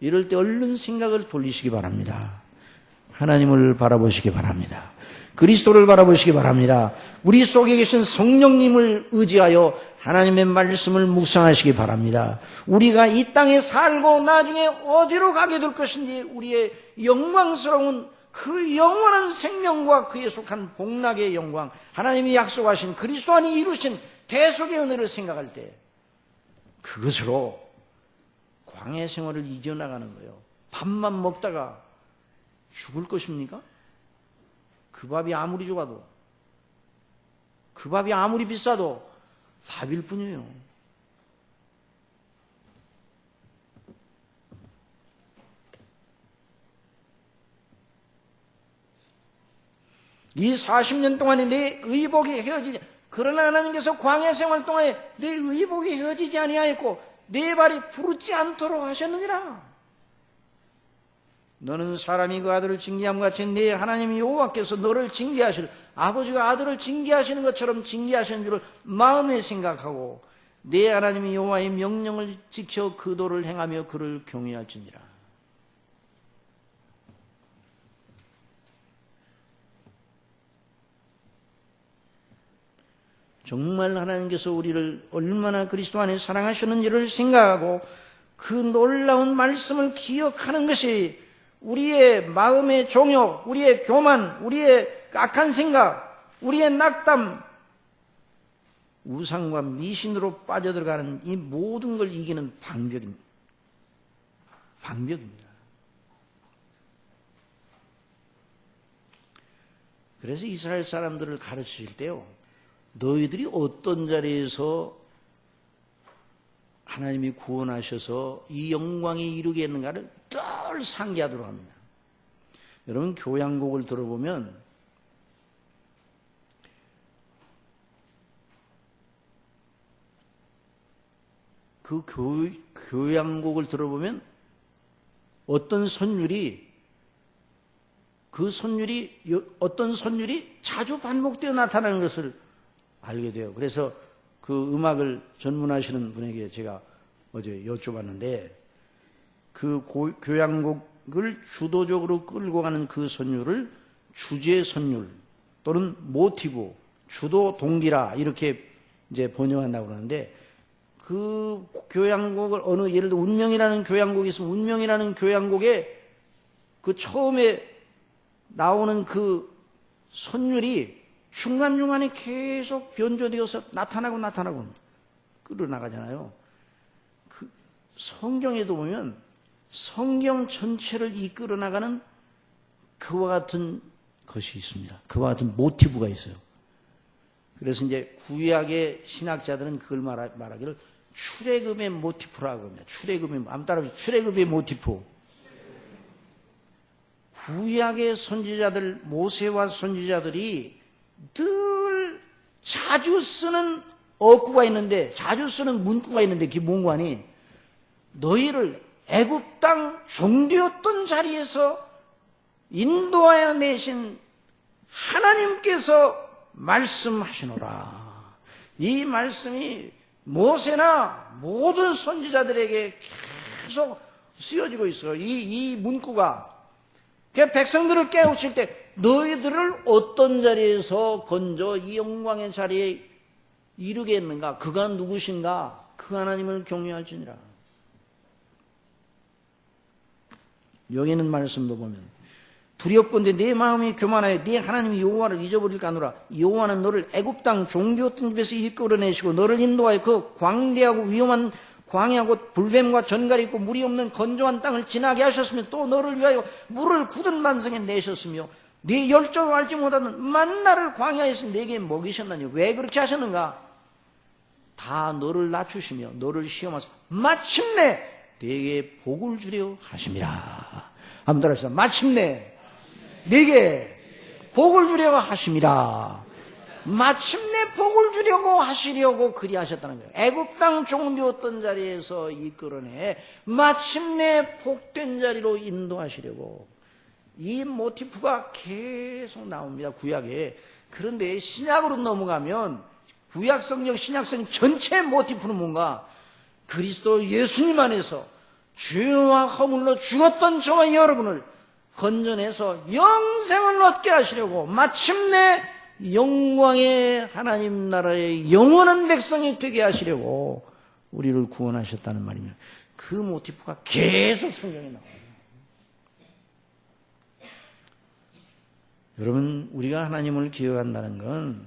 이럴 때 얼른 생각을 돌리시기 바랍니다. 하나님을 바라보시기 바랍니다. 그리스도를 바라보시기 바랍니다. 우리 속에 계신 성령님을 의지하여 하나님의 말씀을 묵상하시기 바랍니다. 우리가 이 땅에 살고 나중에 어디로 가게 될 것인지 우리의 영광스러운 그 영원한 생명과 그에 속한 복락의 영광, 하나님이 약속하신 그리스도 안에 이루신 대속의 은혜를 생각할 때 그것으로 광야 생활을 이겨나가는 거예요. 밥만 먹다가 죽을 것입니까? 그 밥이 아무리 좋아도, 그 밥이 아무리 비싸도 밥일 뿐이에요. 이 40년 동안에 내 의복이 헤어지지, 그러나 하나님께서 광야 생활 동안에 내 의복이 헤어지지 아니하였고 내 발이 부르지 않도록 하셨느니라. 너는 사람이 그 아들을 징계함과 같이 내 하나님 여호와께서 너를 징계하실, 아버지가 아들을 징계하시는 것처럼 징계하시는 줄을 마음에 생각하고 내 하나님 여호와의 명령을 지켜 그 도를 행하며 그를 경외할지니라. 정말 하나님께서 우리를 얼마나 그리스도 안에 사랑하셨는지를 생각하고 그 놀라운 말씀을 기억하는 것이 우리의 마음의 종욕, 우리의 교만, 우리의 악한 생각, 우리의 낙담, 우상과 미신으로 빠져들어가는 이 모든 걸 이기는 방벽입니다. 그래서 이스라엘 사람들을 가르치실 때요, 너희들이 어떤 자리에서 하나님이 구원하셔서 이 영광이 이루겠는가를 늘 상기하도록 합니다. 여러분, 교향곡을 들어보면 그 교향곡을 들어보면 어떤 선율이 자주 반복되어 나타나는 것을 알게 돼요. 그래서 그 음악을 전문하시는 분에게 제가 어제 여쭤봤는데, 그 교향곡을 주도적으로 끌고 가는 그 선율을 주제 선율 또는 모티브, 주도 동기라 이렇게 이제 번역한다고 그러는데, 그 교향곡을 예를 들어 운명이라는 교향곡이 있으면 운명이라는 교향곡에 그 처음에 나오는 그 선율이 중간중간에 계속 변조되어서 나타나고 끌어나가잖아요. 그 성경에도 보면 성경 전체를 이끌어 나가는 그와 같은 것이 있습니다. 그와 같은 모티브가 있어요. 그래서 이제 구약의 신학자들은 그걸 말하기를 출애굽의 모티프라고 합니다. 한번 따라해보세요. 출애굽의 모티프. 구약의 선지자들, 모세와 선지자들이 늘 자주 쓰는 어구가 있는데, 자주 쓰는 문구가 있는데, 그 문구안이 너희를 애굽 땅 종되었던 자리에서 인도하여 내신 하나님께서 말씀하시노라. 이 말씀이 모세나 모든 선지자들에게 계속 쓰여지고 있어요. 이 문구가. 백성들을 깨우칠 때 너희들을 어떤 자리에서 건져 이 영광의 자리에 이르게 했는가? 그가 누구신가? 그 하나님을 경외할지니라. 여기 있는 말씀도 보면 두렵건대 내 마음이 교만하여 네 하나님 여호와를 잊어버릴까 하노라. 여호와는 너를 애굽 땅 종되었던 집에서 이끌어내시고 너를 인도하여 그 광대하고 위험한 광야고 불뱀과 전갈이 있고 물이 없는 건조한 땅을 지나게 하셨으며 또 너를 위하여 물을 굳은 만성에 내셨으며 네 열조로 알지 못하는 만나를 광야에서 내게 먹이셨나니. 왜 그렇게 하셨는가? 다 너를 낮추시며 너를 시험하사 마침내 네게 복을 주려 하심이라. 한번 따라합시다. 마침내 네게 복을 주려고 하심이라. 마침내 복을 주려고 하시려고 그리하셨다는 거예요. 애굽 땅 종되었던 자리에서 이끌어내 마침내 복된 자리로 인도하시려고. 이 모티프가 계속 나옵니다, 구약에. 그런데 신약으로 넘어가면 구약 성경, 신약 성경 전체 모티프는 뭔가? 그리스도 예수님 안에서 죄와 허물로 죽었던 저와 여러분을 건져내서 영생을 얻게 하시려고 마침내 영광의 하나님 나라의 영원한 백성이 되게 하시려고 우리를 구원하셨다는 말입니다. 그 모티프가 계속 성경에 나와요. 여러분, 우리가 하나님을 기억한다는 건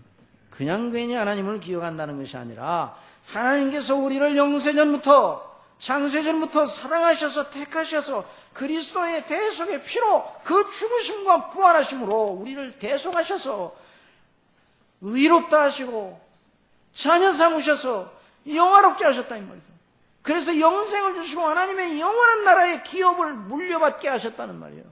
그냥 괜히 하나님을 기억한다는 것이 아니라 하나님께서 우리를 영세전부터 창세전부터 사랑하셔서 택하셔서 그리스도의 대속의 피로 그 죽으심과 부활하심으로 우리를 대속하셔서 의롭다 하시고 자녀 삼으셔서 영화롭게 하셨다 이 말이죠. 그래서 영생을 주시고 하나님의 영원한 나라의 기업을 물려받게 하셨다는 말이에요.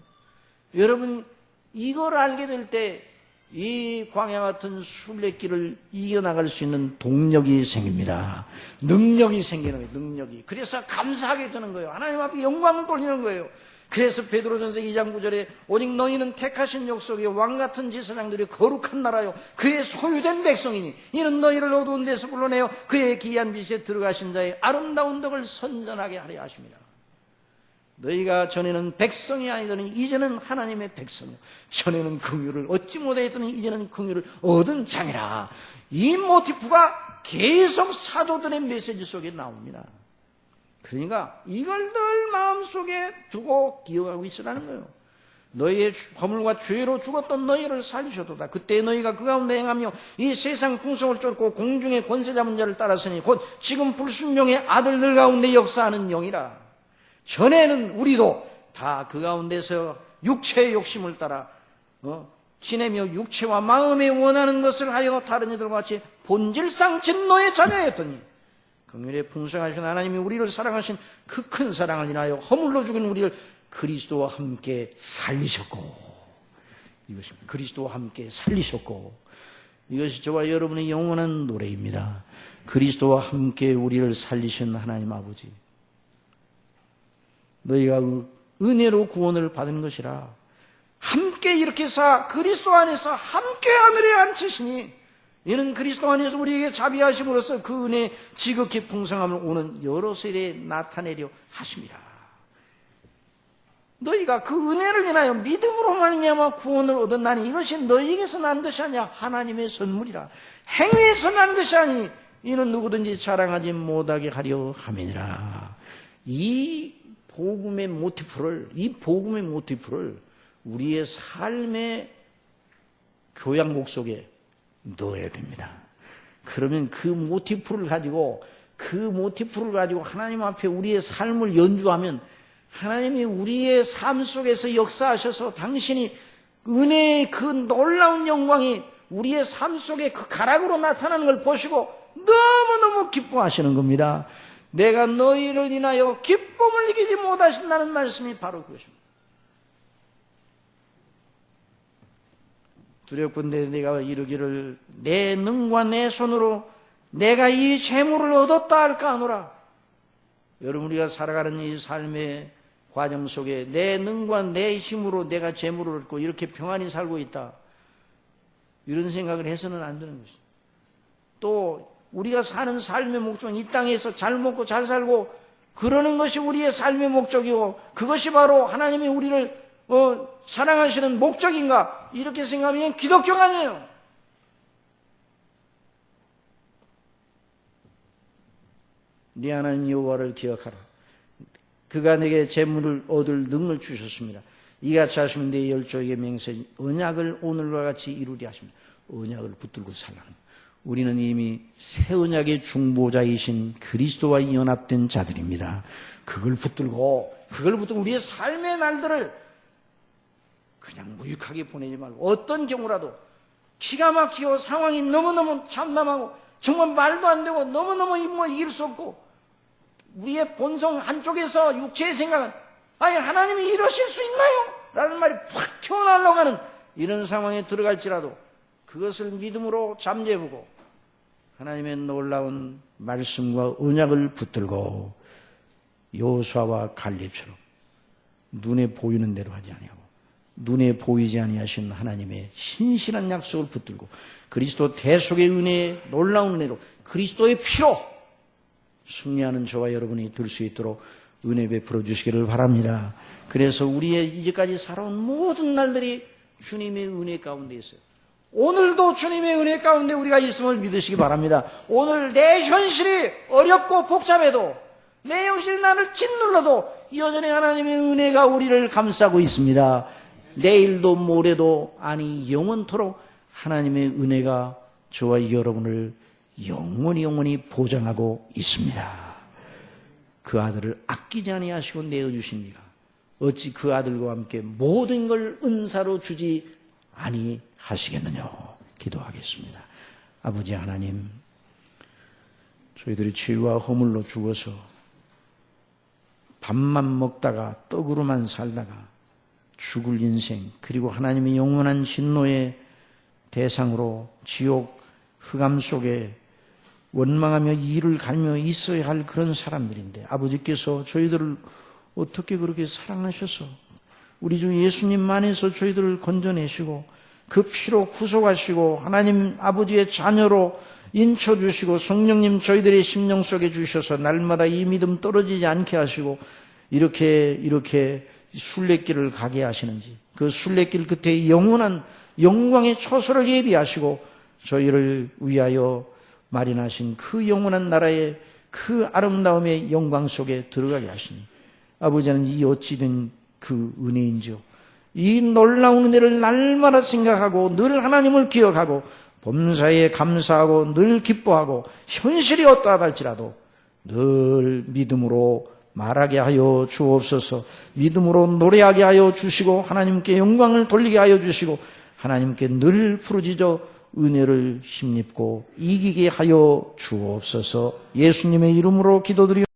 여러분, 이걸 알게 될 때 이 광야 같은 순례길을 이겨나갈 수 있는 동력이 생깁니다. 능력이 생기는 거예요. 능력이. 그래서 감사하게 되는 거예요. 하나님 앞에 영광을 돌리는 거예요. 그래서 베드로전서 2장 9절에 오직 너희는 택하신 족속이요 왕같은 제사장들이 거룩한 나라요 그의 소유된 백성이니 이는 너희를 어두운 데서 불러내어 그의 기이한 빛에 들어가신 자의 아름다운 덕을 선전하게 하려 하십니다. 너희가 전에는 백성이 아니더니 이제는 하나님의 백성이요 전에는 긍휼을 얻지 못하였더니 이제는 긍휼을 얻은 자니라. 이 모티프가 계속 사도들의 메시지 속에 나옵니다. 그러니까 이걸 늘 마음속에 두고 기억하고 있으라는 거예요. 너희의 허물과 죄로 죽었던 너희를 살리셨도다. 그때 너희가 그 가운데 행하며 이 세상 풍성을 쫓고 공중의 권세 잡은 자를 따랐으니 곧 지금 불순종의 아들들 가운데 역사하는 영이라. 전에는 우리도 다 그 가운데서 육체의 욕심을 따라 지내며 육체와 마음에 원하는 것을 하여 다른 이들과 같이 본질상 진노의 자녀였더니 긍휼에 풍성하신 하나님이 우리를 사랑하신 그 큰 사랑을 인하여 허물로 죽은 우리를 그리스도와 함께 살리셨고, 이것입니다. 그리스도와 함께 살리셨고, 이것이 저와 여러분의 영원한 노래입니다. 그리스도와 함께 우리를 살리신 하나님 아버지, 너희가 은혜로 구원을 받은 것이라 함께 이렇게 그리스도 안에서 함께 하늘에 앉히시니 이는 그리스도 안에서 우리에게 자비하심으로써 그 은혜의 지극히 풍성함을 오는 여러 세대에 나타내려 하십니다. 너희가 그 은혜를 인하여 믿음으로 말미암아 구원을 얻었나니 이것이 너희에게서 난 것이 아니야 하나님의 선물이라. 행위에서 난 것이 아니 이는 누구든지 자랑하지 못하게 하려 함이니라. 이 복음의 모티프를 우리의 삶의 교양곡 속에 넣어야 됩니다. 그러면 그 모티프를 가지고 하나님 앞에 우리의 삶을 연주하면 하나님이 우리의 삶 속에서 역사하셔서 당신이 은혜의 그 놀라운 영광이 우리의 삶 속에 그 가락으로 나타나는 걸 보시고 너무너무 기뻐하시는 겁니다. 내가 너희를 인하여 기쁨을 이기지 못하신다는 말씀이 바로 그것입니다. 두렵건대 내가 이르기를 내 능과 내 손으로 내가 이 재물을 얻었다 할까 하노라. 여러분, 우리가 살아가는 이 삶의 과정 속에 내 능과 내 힘으로 내가 재물을 얻고 이렇게 평안히 살고 있다, 이런 생각을 해서는 안 되는 것입니다. 또 우리가 사는 삶의 목적은 이 땅에서 잘 먹고 잘 살고 그러는 것이 우리의 삶의 목적이고 그것이 바로 하나님이 우리를 사랑하시는 목적인가, 이렇게 생각하면 기독교가 아니에요. 네 하나님 여호와를 기억하라. 그가 내게 재물을 얻을 능을 주셨습니다. 이같이 하시면 내 열조에게 맹세 언약을 오늘과 같이 이루리 하십니다. 언약을 붙들고 살라는. 우리는 이미 새 언약의 중보자이신 그리스도와 연합된 자들입니다. 그걸 붙들고 우리의 삶의 날들을 그냥 무익하게 보내지 말고 어떤 경우라도 기가 막히고 상황이 너무너무 참담하고 정말 말도 안 되고 너무너무 이길 수 없고 우리의 본성 한쪽에서 육체의 생각은 아니 하나님이 이러실 수 있나요? 라는 말이 팍 튀어나오려고 하는 이런 상황에 들어갈지라도 그것을 믿음으로 잠재우고 하나님의 놀라운 말씀과 언약을 붙들고 여호수아와 갈렙처럼 눈에 보이는 대로 하지 아니하고 눈에 보이지 아니하신 하나님의 신실한 약속을 붙들고 그리스도 대속의 은혜의 놀라운 은혜로 그리스도의 피로 승리하는 저와 여러분이 될 수 있도록 은혜 베풀어 주시기를 바랍니다. 그래서 우리의 이제까지 살아온 모든 날들이 주님의 은혜 가운데 있어요. 오늘도 주님의 은혜 가운데 우리가 있음을 믿으시기 바랍니다. 오늘 내 현실이 어렵고 복잡해도 내 현실이 나를 짓눌러도 여전히 하나님의 은혜가 우리를 감싸고 있습니다. 내일도 모레도 아니 영원토록 하나님의 은혜가 저와 여러분을 영원히 보장하고 있습니다. 그 아들을 아끼지 아니하시고 내어주신 이가 어찌 그 아들과 함께 모든 걸 은사로 주지 아니하시겠느냐. 기도하겠습니다. 아버지 하나님, 저희들이 죄와 허물로 죽어서 밥만 먹다가 떡으로만 살다가 죽을 인생, 그리고 하나님의 영원한 진노의 대상으로 지옥 흑암 속에 원망하며 이를 갈며 있어야 할 그런 사람들인데 아버지께서 저희들을 어떻게 그렇게 사랑하셔서 우리 주 예수님 안에서 저희들을 건져내시고 그 피로 구속하시고 하나님 아버지의 자녀로 인쳐주시고 성령님 저희들의 심령 속에 주셔서 날마다 이 믿음 떨어지지 않게 하시고 이렇게 순례길을 가게 하시는지 그 순례길 끝에 영원한 영광의 초소를 예비하시고 저희를 위하여 마련하신 그 영원한 나라의 그 아름다움의 영광 속에 들어가게 하시니 아버지는 이 어찌된 그 은혜인지요, 이 놀라운 은혜를 날마다 생각하고 늘 하나님을 기억하고 범사에 감사하고 늘 기뻐하고 현실이 어떠하다 할지라도 늘 믿음으로 말하게 하여 주옵소서. 믿음으로 노래하게 하여 주시고 하나님께 영광을 돌리게 하여 주시고 하나님께 늘 부르짖어 은혜를 힘입고 이기게 하여 주옵소서. 예수님의 이름으로 기도드리옵소서.